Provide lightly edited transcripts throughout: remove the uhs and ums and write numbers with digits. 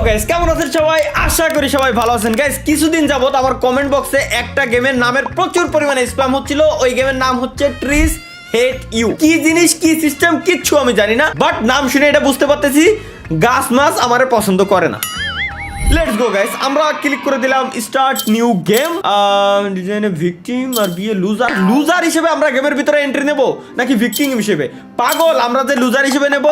Guys কেমন আছেন সবাই? আশা করি সবাই ভালো আছেন। গাইস কিছুদিন যাবত আমার কমেন্ট বক্সে একটা গেমের নামের প্রচুর পরিমাণে স্প্যাম হচ্ছিল। ওই গেমের নাম হচ্ছে ট্রিস হেট ইউ। কি জিনিস কি সিস্টেম কিচ্ছু আমি জানি না, বাট নাম শুনে এটা বুঝতে পারতেছি গাছ মাছ আমারে পছন্দ করে না। লেটস গো গাইস, আমরা ক্লিক করে দিলাম স্টার্ট নিউ গেম। ডিজাইনে ভিকটিম আর বিয়ে লুজার। লুজার হিসেবে আমরা গেমের ভিতরে এন্ট্রি নেব নাকি ভিকটিম হিসেবে? পাগল, আমরা যে লুজার হিসেবে নেব,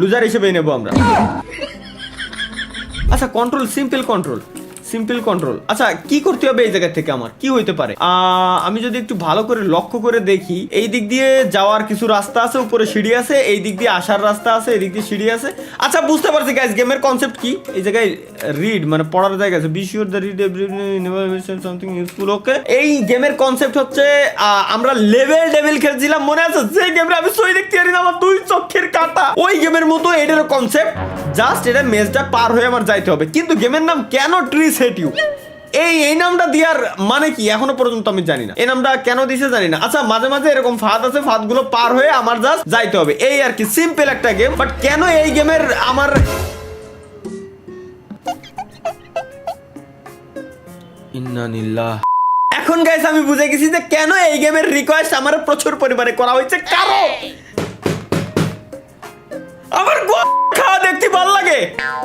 লুজার হিসেবেই নেব আমরা। আচ্ছা কন্ট্রোল, সিম্পল কন্ট্রোল। আচ্ছা কি করতে হবে এই জায়গা থেকে? আমার কি হইতে পারে? আমি যদি একটু ভালো করে লক্ষ্য করে দেখি, এই দিক দিয়ে যাওয়ার কিছু রাস্তা আছে, উপরে সিঁড়ি আছে, এই দিক দিয়ে আসার রাস্তা আছে, এই দিক দিয়ে সিঁড়ি আছে। আচ্ছা বুঝতে পারছি গাইস, গেমের কনসেপ্ট কি। এই জায়গায় রিড মানে পড়ার জায়গা আছে। Be sure the read something useful. Okay, এই গেমের কনসেপ্ট হচ্ছে আমরা লেভেল খেলছিলাম, মনে আছে? যে গেমে আমি সই দেখতে পারি না, আমার দুই চোখের কাটা। ওই গেমের মতো এটার কনসেপ্ট, জাস্ট এটা মেজটা পার হয়ে আমার যাইতে হবে। কিন্তু গেমের নাম কেন ট্রিস হেট ইউ? এই নামটা দেওয়ার মানে কি এখনো পর্যন্ত আমি জানি না। এই নামটা কেন দিছে জানি না। আচ্ছা মাঝে মাঝে এরকম ফাঁদ আছে, ফাঁদ গুলো পার হয়ে আমার জাস্ট যাইতে হবে, এই আর কি। সিম্পল একটা গেম, বাট কেন এই গেমের আমার ইন্নানিল্লাহ। এখন গাইস আমি বুঝে গেছি যে কেন এই গেমের রিকোয়েস্ট আমার প্রচুর পরিমাণে করা হয়েছে। কারণ আমার খাওয়া দেখতে ভালো লাগে,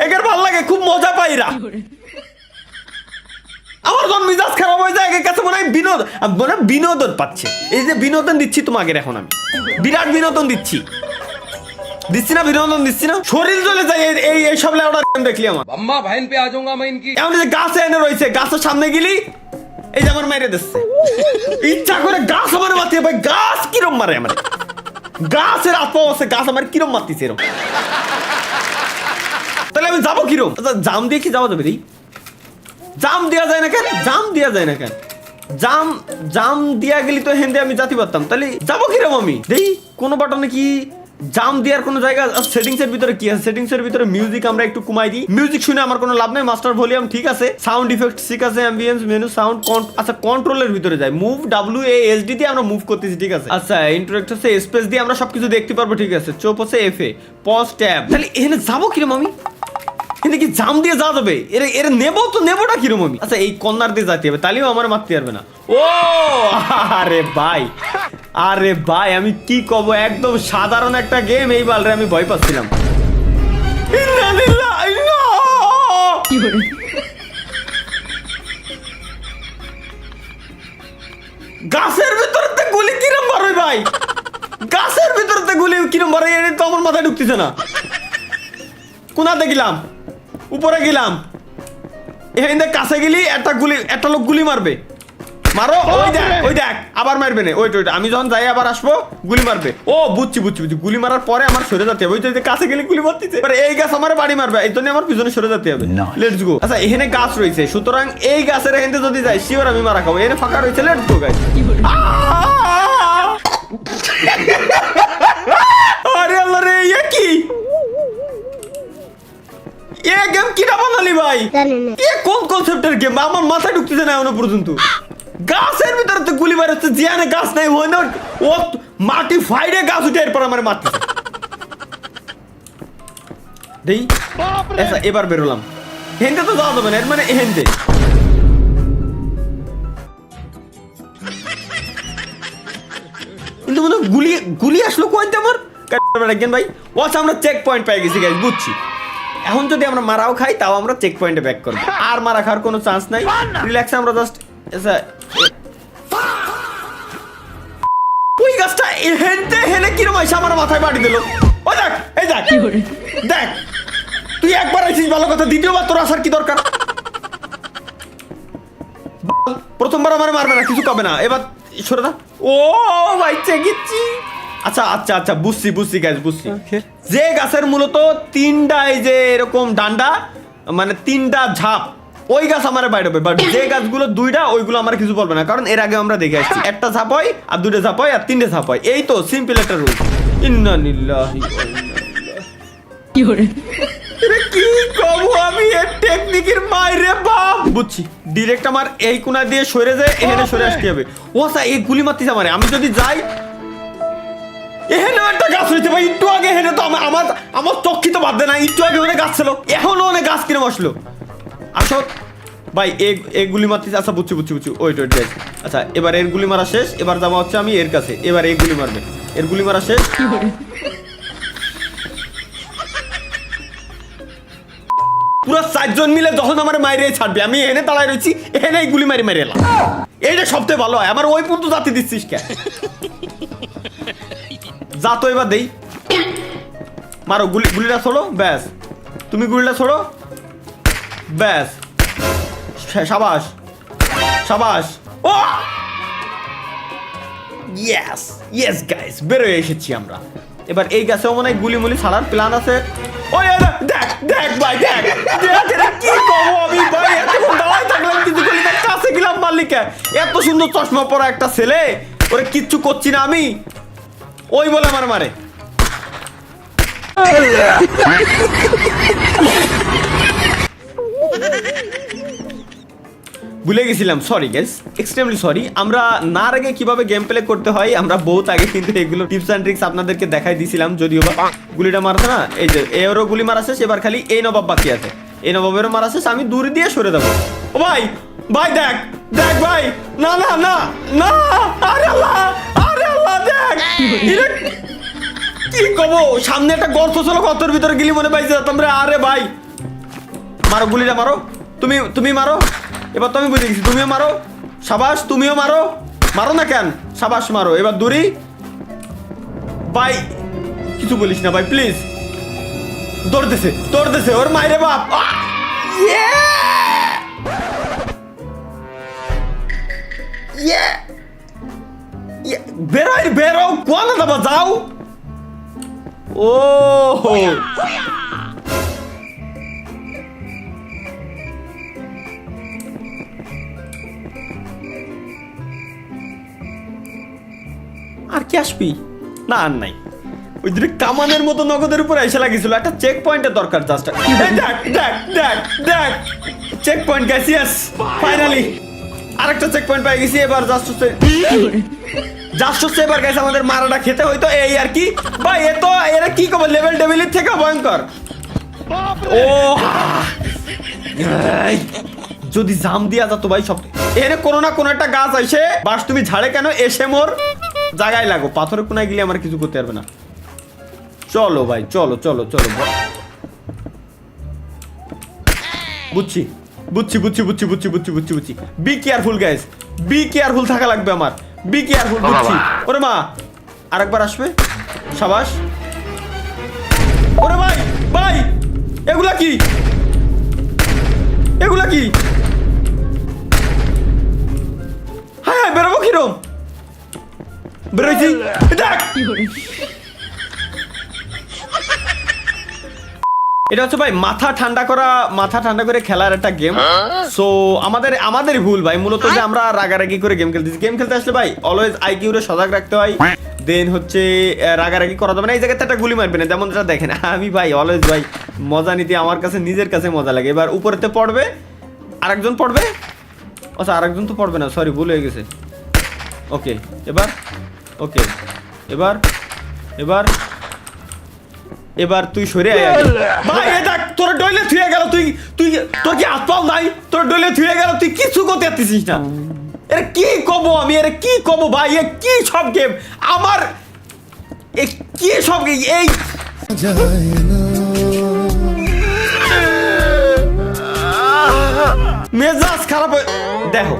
একের ভালো লাগে, খুব মজা পাইরা। আমার যখন মিজাজ খারাপ হয়ে যায়, একের কাছে মনে হয় বিনোদন পাচ্ছে। এই যে বিনোদন দিচ্ছি তোমাকে, এখন আমি বিরাট বিনোদন দিচ্ছি না? বিনোদন দিচ্ছি না? শরীর চলে যায় এই সব লেওড়া দেখলি আমার। अम्मा बहन पे आ जाऊंगा मैं इनकी। এমন যে গাছে এনে রয়েছে, গাছের সামনে গেলি এই যে আমার মাইরে দিচ্ছে ইচ্ছা করে। গাছ আমার মারতে, ভাই গাছ কিরম মারে আমার, গাছের আত্মা আছে, গাছ আমার কিরম মারতেছে এরকম। তাহলে আমি যাবো কিরম? আচ্ছা জাম দিয়ে কি যাওয়া যাবে? জাম দেওয়া যায় না কেন? জাম দেওয়া যায় না কেন? জাম দিয়া গেলি তো হেন্দে আমি জাতি পারতাম। তাহলে যাবো কিরম আমি? দেই কোনো বাটনে কি জাম দেওয়ার কোনো জায়গা? সেটিংস এর ভিতরে কি আছে? সেটিংস এর ভিতরে মিউজিক আমরা একটু কমাই দিই। মিউজিক শুনে আমার কোনো লাভ নাই। মাস্টার ভলিউম ঠিক আছে, সাউন্ড ইফেক্ট ঠিক আছে, অ্যাম্বিয়েন্স মেনু সাউন্ড। আচ্ছা কন্ট্রোলের ভিতরে যাই, মুভ WASD দিয়ে আমরা মুভ করতেছি, ঠিক আছে। আচ্ছা ইন্টারেক্ট হচ্ছে স্পেস দিয়ে আমরা সবকিছু দেখতে পারবো, ঠিক আছে। চোপ হচ্ছে FA, পজ ট্যাব। তাহলে এখানে যাবো কিরম আমি? কিন্তু কি জাম দিয়ে যাওয়া যাবে? এর নেবোটা কিরম আমি? আচ্ছা এই কর্নার দিয়ে যেতে হবে, তাহলেও আমার মারতে পারবে না। ও আরে ভাই আমি কি কব, একদম সাধারণ একটা গেম, এই বালরে আমি ভয় পাচ্ছিলাম। গাছের ভিতরে গুলি কিরম বার হয় ভাই? গাছের ভিতরে গুলি কিরম বার হয়? এটা তো আমার মাথায় ঢুকতেছে না। কোনাতে গেলাম, উপরে গেলাম, এখানে কাছে গেলি একটা লোক গুলি মারবে। মারো, ওই দেখ আবার মারবে না। ওইটা আমি যখন যাই আবার আসবো, গুলি মারবে। ও বুঝছি, গুলি মারার পরে আমার সরে যেতে হবে। ওই যে কাছে গেলে গুলি মারতেছে, এই গাছ আমার বাড়ি মারবে, এই জন্য আমার পিছনে সরে যেতে হবে। Let's go. আচ্ছা এখানে গাছ রয়েছে, সুতরাং এই গাছের এখানে যদি যাই শিওর আমি মারা খাবো। এখানে ফাঁকা রয়েছে, লেটস গো গাইস। আরে আল্লাহ রে, এ কি এ গেম কিটা বানালি ভাই? এ কোন কনসেপ্টের গেম? আমার মাথায় ঢুকতেছে না এখনো পর্যন্ত। গাছের ভিতরে তো গুলি মারছে, জিয়ানে গাছ নাই, হয় না ও মাটি ফাইডে গাছ উঠে এরপর আমার মারতেছে। দেই আচ্ছা এবার বেরোলাম। হেনতে তো যাওয়া যাবে না, এর মানে হেনতে। কিন্তু মনে গুলি আসলো কোয়ান্তে আমার একজন ভাই। ও আচ্ছা আমরা চেক পয়েন্ট পেয়ে গেছি গাইস, বুঝছি। এখন যদি আমরা মারাও খাই তাও আমরা চেক পয়েন্টে ব্যাক করবো, আর মারা খাওয়ার কোনো চান্স নাই। রিল্যাক্সে আমরা জাস্ট ওই গাছটা হেলে কিরম আইসা আমার মাথায় বাড়ি দিল। ও দেখ, এই দেখ তুই একবার আইছিস ভালো কথা, দ্বিতীয়বার তোর আসার কি দরকার? প্রথমবার আমার মারবে না, কিছু কবে না, এবার সরে দা। ও ভাই চেগেছি। আচ্ছা বুঝছি গাছ, বুঝছি। যে গাছের মূলত তিনটা এই যে এরকম ডান্ডা, মানে তিনটা ঝাপ, ওই গাছ আমার বাইরে হবে। বাট যে গাছগুলো দুইটা, ওইগুলো আমার কিছু বলবে না, কারণ এর আগে আমরা দেখে আসছি একটা ঝাপ হয়, আর দুইটা ঝাপ হয়, আর তিনটে ঝাপ হয়। এই তো সিম্পল একটা রুল। ইন্নালিল্লাহি কি কব আমি এর টেকনিকের মাইরে বাপ। বুঝছি, ডিরেক্ট আমার এই কোণা দিয়ে সরে যায়, এখানে সরে আসতে হবে। ও স্যার এই গুলি মারতেছে আমারে, আমি যদি যাই এখানে একটা গাছ হইতে ভাই, একটু আগে এখানে তো আমার আমার চক্ষি তো বাদ দেয় না, একটু আগে ওখানে গাছ ছিল, এখনো অনেক গাছ কিনে বসলো। আসো ভাই, এ গুলি মারতেছে। আচ্ছা বুঝছি। ওয়েট আচ্ছা, এবার এর গুলি মারা শেষ, এবার যাওয়া হচ্ছে আমি এর কাছে, এবার এই গুলি মারবে, এর গুলি মারা শেষ। পুরো 4 জন মিলে যখন আমার মাইরে ছাড়বে, আমি এনে দাঁড়ায় রয়েছি, এনে এই গুলি মারি এলাম। এইটা সবথেকে ভালো হয়, আমার ওই পর্যন্ত জাতি দিচ্ছিস কে? যা তো এবার দেই, মারো গুলিটা ছোড়ো, ব্যাস। তুমি গুলিটা ছোড়ো, ব্যাস। সাবাস। ও ইয়েস গাইস, বেরোয় এসেছি আমরা। এবার এই গাছেও মনে হয় গুলি ছাড়ার প্ল্যান আছে। ওই দেখ ভাই, দেখ কি করবো আমি ভাই, এতক্ষণ দাঁড়ায় থাকলাম কিছু করি না, কাছে গেলাম মালিকা। এত সুন্দর চশমা পরা একটা ছেলে, ওরে কিচ্ছু করছি না আমি, ওই বলে আমার মারে। ভুলে গেছিলাম, সরি গাইস, এক্সট্রিমলি সরি। আমরা না আগে কিভাবে গেম প্লে করতে হয় আমরা বহুত আগে কিন্তু এগুলো টিপস এন্ড ট্রিক্স আপনাদেরকে দেখাই দিয়েছিলাম, যদিও বা গুলিটা মারছে না, এই যে এরও গুলি মারা শেষ, এবার খালি এই নবাব বাকি আছে, এই নবাবেরও মারা শেষ, আমি দূর দিয়ে সরে দেবো। ও ভাই দেখ ভাই, না আরে আল্লাহ দেখ, কি কবো, সামনে একটা গর্ত ছিল, গর্তের ভিতরে গিলি মনে পাইছে তোমরা। আরে ভাই মারো, গুলিটা মারো, তুমি মারো, এবার তো আমি বুঝে গেছি, তুমিও মারো, সাবাস, তুমিও মারো না কেন, সাবাস মারো। এবার দূরি ভাই, কিছু বলিস না ভাই প্লিজ। দৌড়তেছে ওর মাইরে বাপ। বেরো কোন দাবা যাও। ও আর কি আসবি না, আর নাই, ওই দুটো কামানের মতো নগদের উপর এসে লাগিয়েছিল, একটা চেক পয়েন্টের দরকার জাস্ট। দেখ চেক পয়েন্ট গেছি, ফাইনালি আরেকটা চেক পয়েন্ট পেয়ে গেছি। এবার জাস্ট হচ্ছে এবার গেছে আমাদের মারাটা খেতে হইতো, এই আর কি ভাই। এরা কি করবো, লেভেল টেবিলের থেকে ভয়ঙ্কর। ও যদি জাম দিয়া যেত ভাই, সব এখানে কোনো না কোনো একটা গাছ আইসে, বাস তুমি ঝাড়ে কেন, এসে মোর জায়গায় লাগো, পাথরের কোনায় গেলে আমার কিছু করতে পারবে না। চলো ভাই, চলো। বুঝছি। Be careful guys, be careful থাকা লাগবে আমার, বি কেয়ারফুল। বুঝছি। ওরে মা, আরেকবার আসবে, সাবাস। ওরে ভাই এগুলা কি হ্যাঁ, বেরোবো কিরম, বেরোইছি দেখ। এটা হচ্ছে ভাই মাথা ঠান্ডা করে খেলার একটা গেম। সো আমাদের ভুল ভাই মূলত, যে আমরা রাগারাগি করে গেম খেলতে আসলে ভাই অলওয়েজ আইকিউ রে সজাগ রাখতে হয়। দেন হচ্ছে রাগারাগি করা যাবে না, এই জায়গাতে একটা গুলি মারবে না, যেমন যেটা দেখেন আমি ভাই অলওয়েজ ভাই মজা নিতে আমার কাছে নিজের কাছে মজা লাগে। এবার উপরেতে পড়বে, আরেকজন পড়বে, আচ্ছা আরেকজন তো পড়বে না, সরি ভুল হয়ে গেছে। ওকে এবার তুই সরে আয় ভাই। দেখ তোর ডইলে থুয়ে গেল, তোর কি হাত নাই, তোর ডইলে থুয়ে গেল, তুই কিছু করতে পারতিস না। এর কি কব আমি, এর কি কব ভাই, এ কি সব গেম আমার, এ কি সব এই মেজাজ খারাপ। দেখো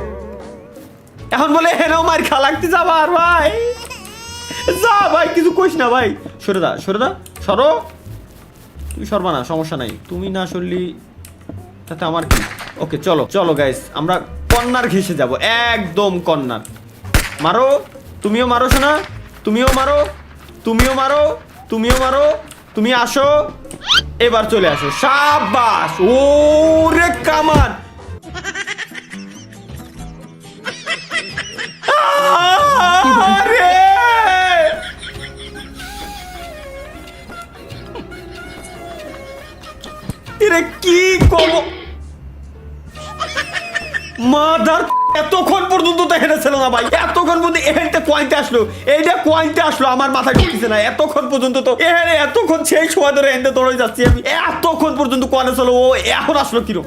এখন বলে হেনাও মার খা লাগতে যাবা, আর ভাই যা ভাই, কিছু কইস না ভাই, সরে দা সরো, তুই সরবা না, সমস্যা নাই, তুমি না সরলি তাতে আমার কি। ওকে চলো গাইস, আমরা কর্নার ঘেসে যাব, একদম কর্নার। মারো, তুমিও মারো শোনা, তুমিও মারো, তুমি আসো, এবার চলে আসো, সাবাস। ওরে কামান, কি করবো মাদার এতক্ষণ পর্যন্ত তো হেঁটে ছিল না ভাই, এতক্ষণ পর্যন্ত এহেনতে কোয়াইতে আসলো, এইটা কোয়াইতে আসলো, আমার মাথায় ঢুকতেছে না। এতক্ষণ পর্যন্ত তো এতক্ষণ সেই সময় ধরে হেঁটে দৌড়ে যাচ্ছি আমি, এতক্ষণ পর্যন্ত কোয়ানে ছিল, ও এখন আসলো কিরকম?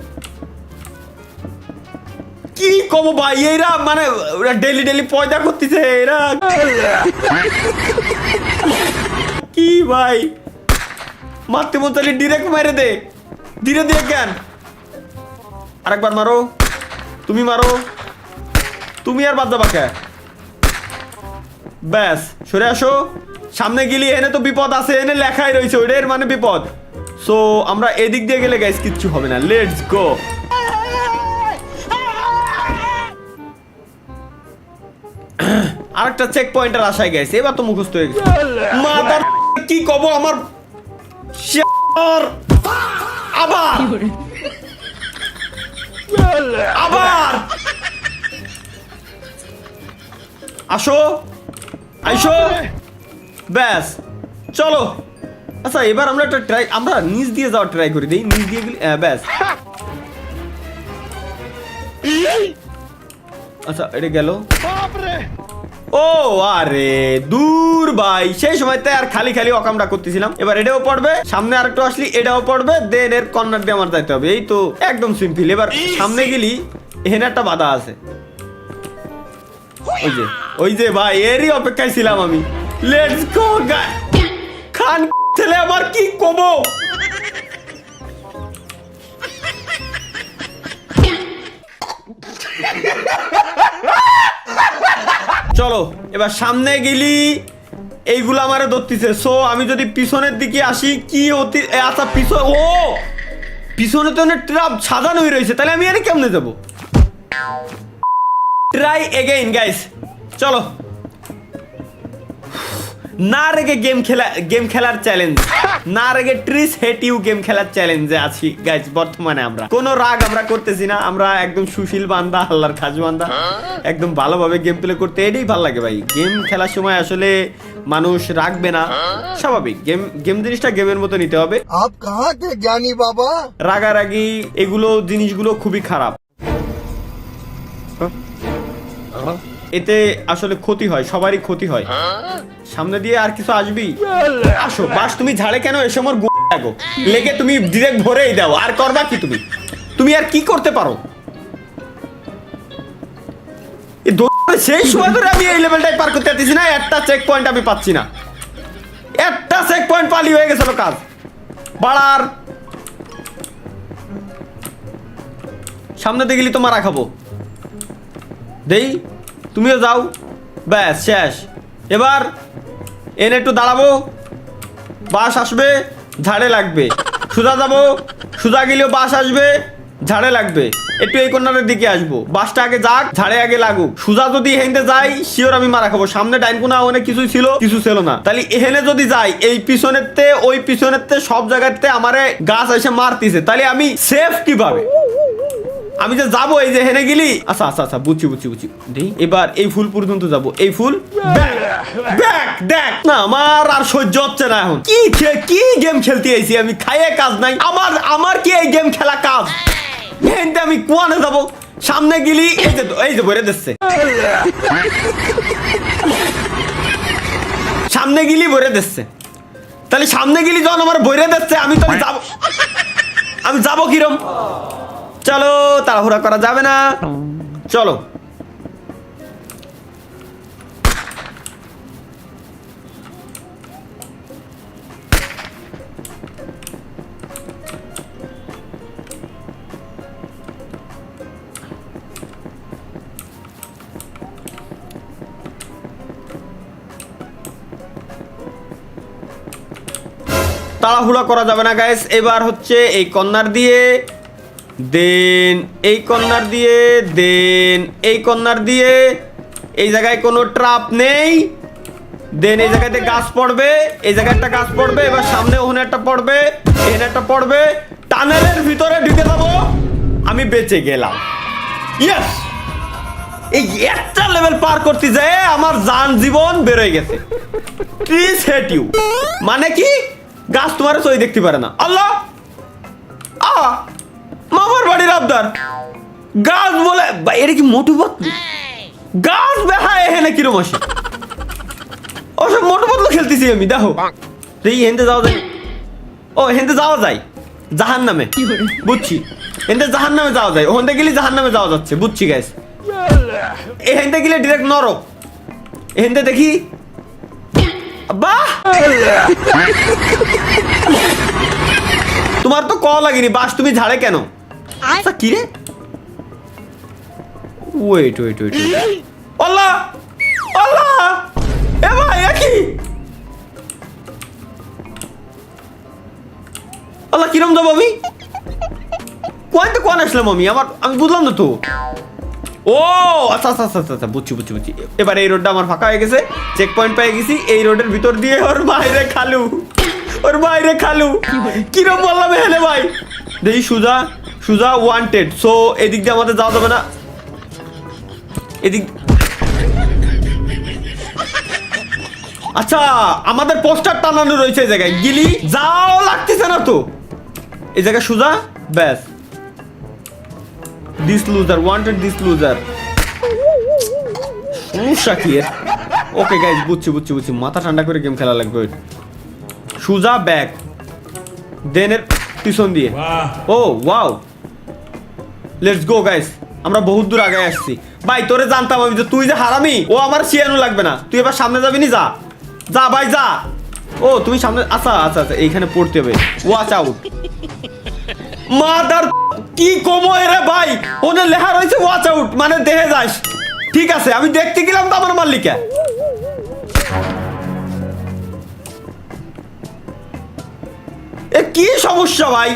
কি কব ভাই, এরা মানে ডেলি ডেলি পয়দা করতেছে এরা কি ভাই, মারতে মন চাইলে ডিরেক্ট মেরে দে, ধীরে ধীরে কেন? আরেকবার মারো, তুমি মারো, তুমি আর বাদ যাবা কে? ব্যাস সরে আসো, সামনে গেলি এনে তো বিপদ আছে, এনে লেখাই রয়েছে ওইটার মানে বিপদ। সো আমরা এদিক দিয়ে গেলে গাইস কিচ্ছু হবে না, লেটস গো। আরেকটা চেক পয়েন্টের আশায় গেছে, এবার তো মুখস্থ হয়ে গেছে। মাদার কি কব আমার, আবার আবার আসো, আইসো, ব্যাস চলো। আচ্ছা এবার আমরা একটা ট্রাই, আমরা নিচ দিয়ে যাওয়ার ট্রাই করি, দেই নিচ দিয়ে গেলে ব্যাস। আচ্ছা এটা গেল, ও আরে দূর ভাই, সেই সময়তে আর খালি খালি অকামটা করতেছিলাম। এবার এটাও পড়বে, সামনে আরেকটু আসলি এটাও পড়বে, দেন এর কর্নার দিয়ে আমার যাইতে হবে, এই তো একদম সিম্পল। এবার সামনে গেলি এখানে একটা বাধা আছে, ওই যে ভাই এরই অপেক্ষায় ছিলাম আমি। লেটস গো খান ছেলে, আবার কি কব? চলো এবার সামনে গেলি, এইগুলো আমারে ধরতেছে। সো আমি যদি পিছনের দিকে আসি কি হতে, আচ্ছা পিছন, ও পিছনে তো অনেক ট্রাপ সাজানোই রয়েছে, তাহলে আমি আরে কেমনে যাবো? ট্রাই এগেইন গাইস, চলো। না রেগে গেম খেলার চ্যালেঞ্জ, না রেগে ট্রিস হেট ইউ গেম খেলার চ্যালেঞ্জে আছি গাইস। বর্তমানে আমরা কোনো রাগ আমরা করতেছি না, আমরা একদম সুশীল বান্দা, আল্লাহর খাজ বান্দা, একদম ভালোভাবে গেম প্লে করতে এটাই ভালো লাগে ভাই। গেম খেলার সময় আসলে মানুষ রাখবে না, স্বাভাবিক। গেম জিনিসটা গেমের মতো নিতে হবে। আপ কাহা কে জ্ঞানী বাবা? রাগারাগি এগুলো জিনিসগুলো খুবই খারাপ, এতে আসলে ক্ষতি হয়, সবারই ক্ষতি হয়। সামনে দিয়ে আর কিছু আসবি, আসো বাস। তুমি ঝাড়ে কেন এসে আমার লাগো লেগে, তুমি ডিরেক্ট ভরেই দাও, আর করবা কি? তুমি আর কি করতে পারো? সেই সময় ধরে আমি এই লেভেলটাই পার করতে পারতেছি না, একটা চেক পয়েন্ট আমি পাচ্ছি না, একটা চেক পয়েন্ট পালি হয়ে গেছিল কাজ বাড়ার। সামনে দিয়ে গেলি তো মারা খাবো, দেই তুমিও যাও, ব্যাস শেষ। এবার এনে একটু দাঁড়াবো, বাস আসবে, ঝাড়ে লাগবে, সোজা যাবো, সোজা গেলেও বাস আসবে, ঝাড়ে লাগবে। একটু এই কর্নারের দিকে আসবো, বাসটা আগে যাক, ঝাড়ে আগে লাগুক। সোজা যদি এখানে যাই শিওর আমি মারা খাবো। সামনে ডাইন কোনা অনেক কিছু ছিল, কিছু ছিল না, তাহলে এখানে যদি যাই এই পিছনেরতে ওই পিছনেরতে সব জায়গাতে আমারে গাছ এসে মারতিছে, তাহলে আমি সেফ কিভাবে? আমি যে যাবো এই যে হেনে গেলি, আচ্ছা আচ্ছা আচ্ছা বুঝছি। এবার এই ফুল পর্যন্ত যাবো, এই ফুল দেখ না, আমার আর সহ্য হচ্ছে না এখন। কি গেম খেলতে আইছি আমি, খাইয়ে কাজ নাই আমার কি এই গেম খেলা কাজ? আমি কোয়ানে যাবো, সামনে গেলি এই যে ভরে দিচ্ছে, সামনে গেলি ভরে দিচ্ছে, তাহলে সামনে গেলি যখন আমার ভরে দিচ্ছে আমি তো আমি যাবো কিরম? চলো তাড়াহুড়া করা যাবে না, চলো। তাড়াহুড়া করা যাবে না গাইস। এবার হচ্ছে এই কর্নার দিয়ে, দেন এই কর্নার দিয়ে, দেন এই কর্নার দিয়ে। এই জায়গায় কোনো ট্রাপ নেই, দেন এই জায়গাতে গাছ পড়বে, এই জায়গায় একটা গাছ পড়বে, এবার সামনে ওখানে একটা পড়বে, এখানে একটা পড়বে, টানেলের ভিতরে ঢুকে যাবো, আমি বেঁচে গেলাম। ইয়েস, এই একটা লেভেল পার করতে যায় আমার জান জীবন বেরোয় গেছে। প্লিজ হেট ইউ মানে কি, গাছ তোমার সই দেখতে পারে না। আল্লাহ মামার বাড়ির আবদার, গাছ বলে ভাই, এটা কি মোটু পাতলু? গাছ বেহায় এখানে কিরম আসে? ওসব মোটু পাতলু খেলতেছি আমি, দেখো এই হেনতে যাওয়া যায়। ও হেনতে যাওয়া যায় জাহান নামে, বুঝছি। হেনতে জাহান নামে যাওয়া যায়, ওখানতে গেলে জাহান নামে যাওয়া যাচ্ছে, বুঝছি গাইস। এখানতে গেলে ডিরেক্ট নরক। এখানতে দেখি বাহ, তোমার তো কল লাগেনি, বাস তুমি ঝাড়ে কেন? আচ্ছা কি রে, ওয়েট ওয়েট ওয়েট, আল্লাহ আল্লাহ, এ ভাই কি আল্লাহ, কিরম যাবো আমি? কোন আসলাম আমি? আমি বুঝলাম না তো। ও আচ্ছা আচ্ছা আচ্ছা আচ্ছা, বুঝছি বুঝছি বুঝছি। এবার এই রোডটা আমার ফাঁকা হয়ে গেছে, চেক পয়েন্ট পেয়ে গেছি। এই রোডের ভিতর দিয়ে ওর বাইরে খালু, ওর বাইরে খালু। কিরম বললাম এখানে ভাই? দেখি সুজা সুজা ওয়ান্টেড। সো এদিক দিয়ে আমাদের যাওয়া যাবে না, এদিক। আচ্ছা আমাদের পোস্টার টানানো রয়েছে এই জায়গায়, গিলি যাও লাগতেছে না তো। এই জায়গায় সুজা, ব্যাস। This loser wanted, this loser. সমস্যা কি এর? ওকে গাইস, বুঝছি বুঝছি বুঝছি, মাথা ঠান্ডা করে গেম খেলা লাগবে। সুজা ব্যাক, দেন এর পিছন দিয়ে। ও ওয়াও, লেটস গো গাইস, আমরা বহুত দূর আগে আসছি ভাই। তোরে জানতাম আমি যে তুই যে হারামি, ও আমার শিয়ানো লাগবে না। তুই এবার সামনে যাবি নি, যা যা ভাই যা। ও তুমি সামনে, আচ্ছা আচ্ছা আচ্ছা, এইখানে পড়তে হবে। Watch out. মাদার কি কমো রে ভাই, ওনে লেখা রয়েছে ওয়াচ আউট, মানে দেখে যাস। ঠিক আছে আমি দেখতে গেলাম তো আমার মালিকা। এ কি সমস্যা ভাই?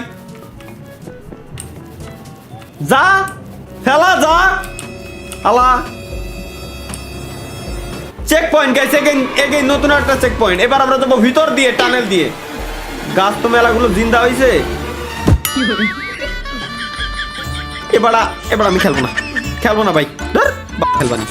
যা ফেলা যা আলা। চেক পয়েন্ট গাইস, এগেইন নতুন একটা চেক পয়েন্ট। এবার আমরা যাবো ভিতর দিয়ে, টানেল দিয়ে। গাছ তো মেলাগুলো জিন্দা হয়েছে। এবার আমি খেলবো না ভাই, ধর খেলবা না।